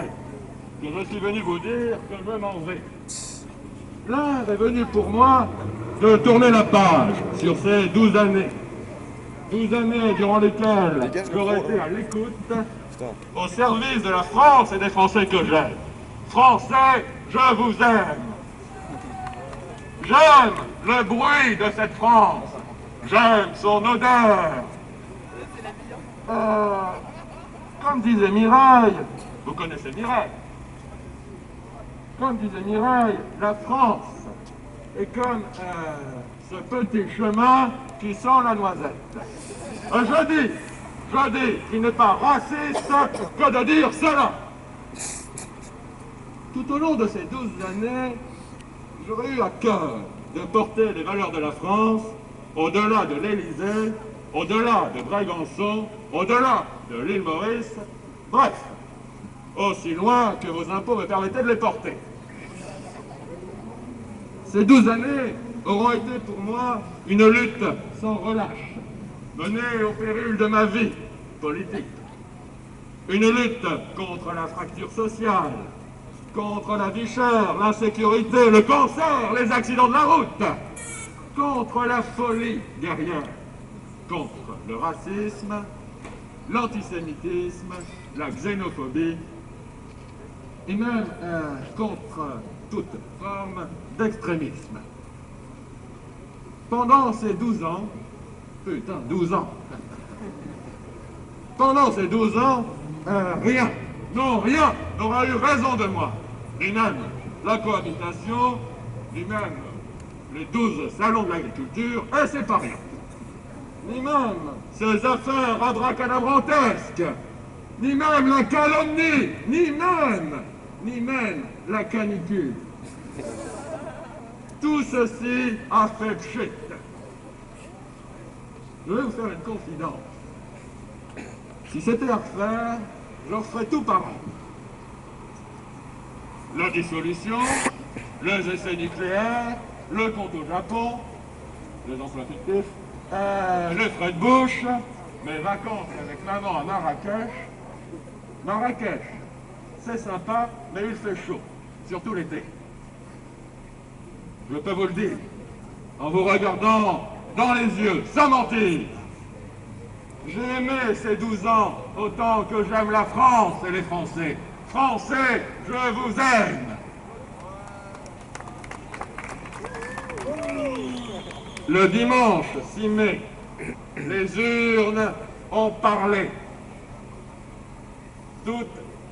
que je suis venu vous dire que je m'en vais. L'heure est venue pour moi de tourner la page sur ces 12 années. 12 années durant lesquelles j'aurais été à l'écoute, au service de la France et des Français que j'aime. Français, je vous aime. J'aime le bruit de cette France. J'aime son odeur. Comme disait Mireille, vous connaissez Mireille. Comme disait Mireille, la France est comme ce petit chemin qui sent la noisette. Je dis qu'il n'est pas raciste que de dire cela. Tout au long de ces 12 années, j'aurais eu à cœur de porter les valeurs de la France au-delà de l'Élysée, au-delà de Brégançon, au-delà de l'île Maurice, bref, aussi loin que vos impôts me permettaient de les porter. Ces 12 années auront été pour moi une lutte sans relâche, menée au péril de ma vie politique. Une lutte contre la fracture sociale, contre la vie chère, l'insécurité, le cancer, les accidents de la route, contre la folie guerrière, contre le racisme, l'antisémitisme, la xénophobie, et même contre toute forme d'extrémisme. Pendant ces 12 ans, putain, 12 ans, pendant ces 12 ans, rien n'aura eu raison de moi, ni même la cohabitation, ni même les 12 salons de l'agriculture, et c'est pas rien. Ni même ces affaires abracadabrantesques, ni même la calomnie, ni même la canicule. Tout ceci a fait pchit. Je vais vous faire une confidence. Si c'était à refaire, je referais tout pareil. La dissolution, les essais nucléaires, le compte au Japon, les emplois fictifs, les frais de bouche, mes vacances avec maman à Marrakech. Marrakech, c'est sympa, mais il fait chaud, surtout l'été. Je peux vous le dire, en vous regardant dans les yeux, sans mentir. J'ai aimé ces 12 ans autant que j'aime la France et les Français. Français, je vous aime. Le dimanche 6 mai, les urnes ont parlé. Tout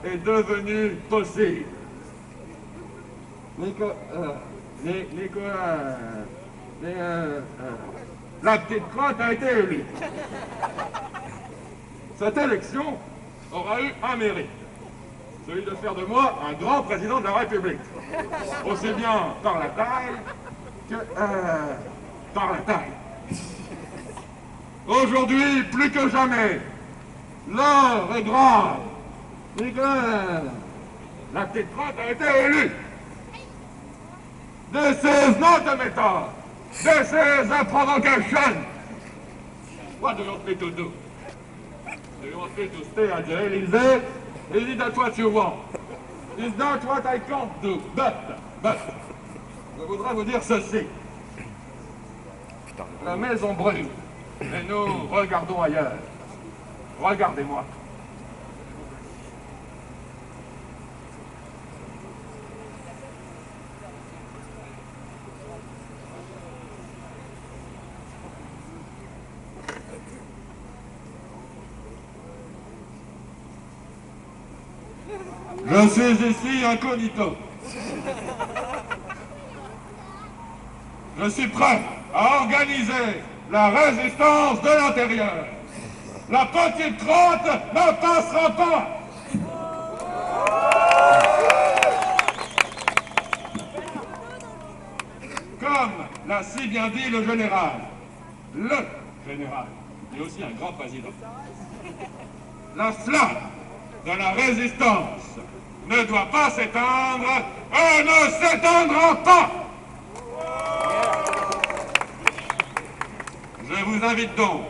est devenu possible. La petite crotte a été élue. Cette élection aura eu un mérite, celui de faire de moi un grand président de la République. Aussi bien par la taille que par la taille. Aujourd'hui, plus que jamais, l'heure est grave. La petite crotte a été élue. This is not a method. This is a provocation. What do you want me to do? Do you want me to stay at the Elysee? Is that what you want? Is that what I can't do? But, je voudrais vous dire ceci. La maison brûle, et nous regardons ailleurs. Regardez-moi. Je suis ici incognito. Je suis prêt à organiser la résistance de l'intérieur. La petite crotte ne passera pas. Comme l'a si bien dit le général, et aussi un grand président, la flamme de la résistance ne doit pas s'éteindre et ne s'éteindra pas. Je vous invite donc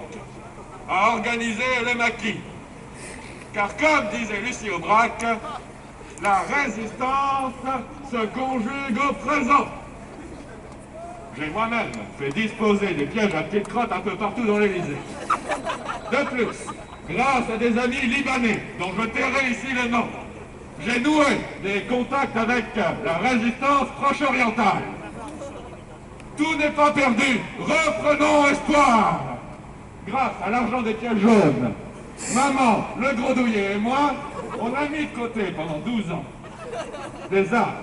à organiser le maquis, car comme disait Lucie Aubrac, La résistance se conjugue au présent. J'ai moi-même fait disposer des pièges à petites crottes un peu partout dans l'Élysée. De plus, grâce à des amis libanais, dont je tairai ici le nom, j'ai noué des contacts avec la résistance proche-orientale. Tout n'est pas perdu, reprenons espoir. Grâce à l'argent des pièges jaunes, maman, le gros douillet et moi, on a mis de côté pendant 12 ans des armes,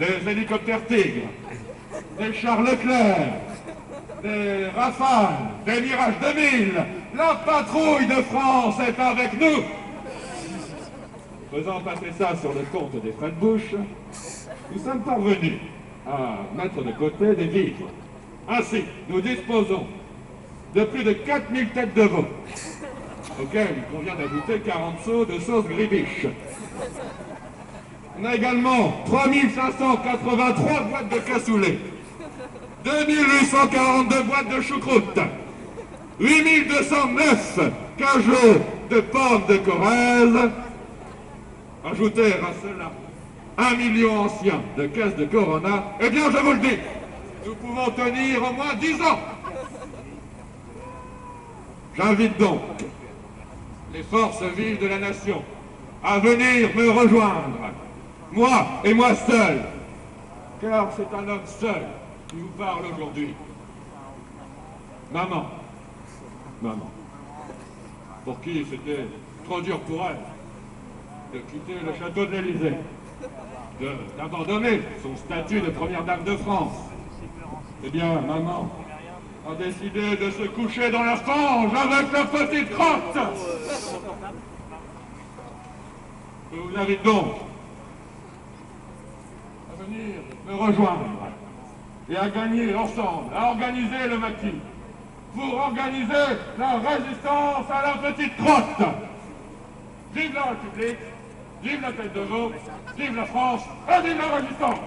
des hélicoptères Tigres, des chars Leclerc, des Rafales, des Mirage 2000. La patrouille de France est avec nous. Faisant passer ça sur le compte des frais de bouche, nous sommes parvenus à mettre de côté des vivres. Ainsi, nous disposons de plus de 4000 têtes de veau, auxquelles il convient d'ajouter 40 seaux de sauce gribiche. On a également 3583 boîtes de cassoulet, 2842 boîtes de choucroute, 8209 cajots de pommes de Corrèze. Ajoutez à cela 1 million ancien de caisses de Corona, eh bien je vous le dis, nous pouvons tenir au moins 10 ans. J'invite donc les forces vives de la nation à venir me rejoindre, moi et moi seul, car c'est un homme seul qui vous parle aujourd'hui. Maman, pour qui c'était trop dur pour elle de quitter le château de l'Élysée, d'abandonner son statut de première dame de France. Eh bien, maman a décidé de se coucher dans la fange avec la petite crotte. Je vous invite donc à venir me rejoindre et à gagner ensemble, à organiser le maquis pour organiser la résistance à la petite crotte. Vive la République, vive la tête de veau, vive la France et vive la résistance.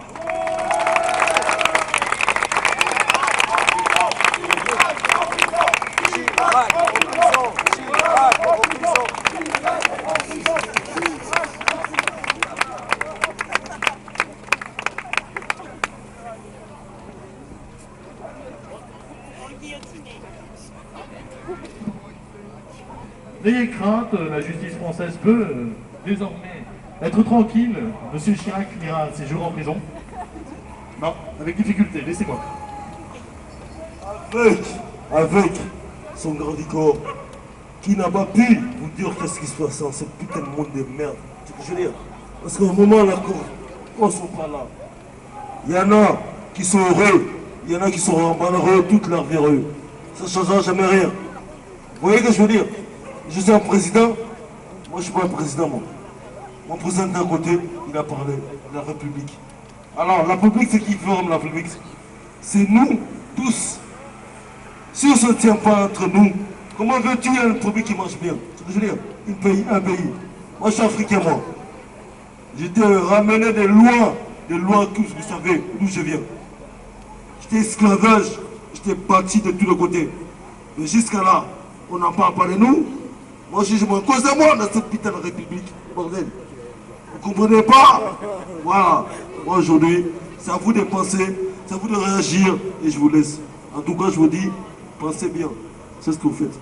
N'ayez crainte, la justice française peut désormais être tranquille. Monsieur Chirac ira ses jours en prison. Non, avec difficulté, laissez-moi. Avec son grand corps, qui n'a pas pu vous dire qu'est-ce qui se passe dans ce putain de monde de merde. C'est ce que je veux dire. Parce qu'au moment là, quand ils sont pas là, il y en a qui sont heureux, il y en a qui seront malheureux toute leur vie heureux. Ça ne changera jamais rien. Vous voyez ce que je veux dire? Je suis un président, moi je ne suis pas un président, moi. Mon président d'un côté, il a parlé de la République. Alors la République, c'est qui forme la République? C'est nous, tous. Si on ne se tient pas entre nous, comment veux-tu une République qui marche bien? C'est ce que je veux dire, un pays. Moi je suis africain, moi. J'étais ramené des lois que vous savez d'où je viens. J'étais esclavage, j'étais bâti de tous les côtés. Mais jusqu'à là, on n'a pas parlé nous. Moi, je me cause de moi dans cette putain de République, bordel. Vous comprenez pas? Voilà. Moi, aujourd'hui, c'est à vous de penser, c'est à vous de réagir, et je vous laisse. En tout cas, je vous dis, pensez bien. C'est ce que vous faites.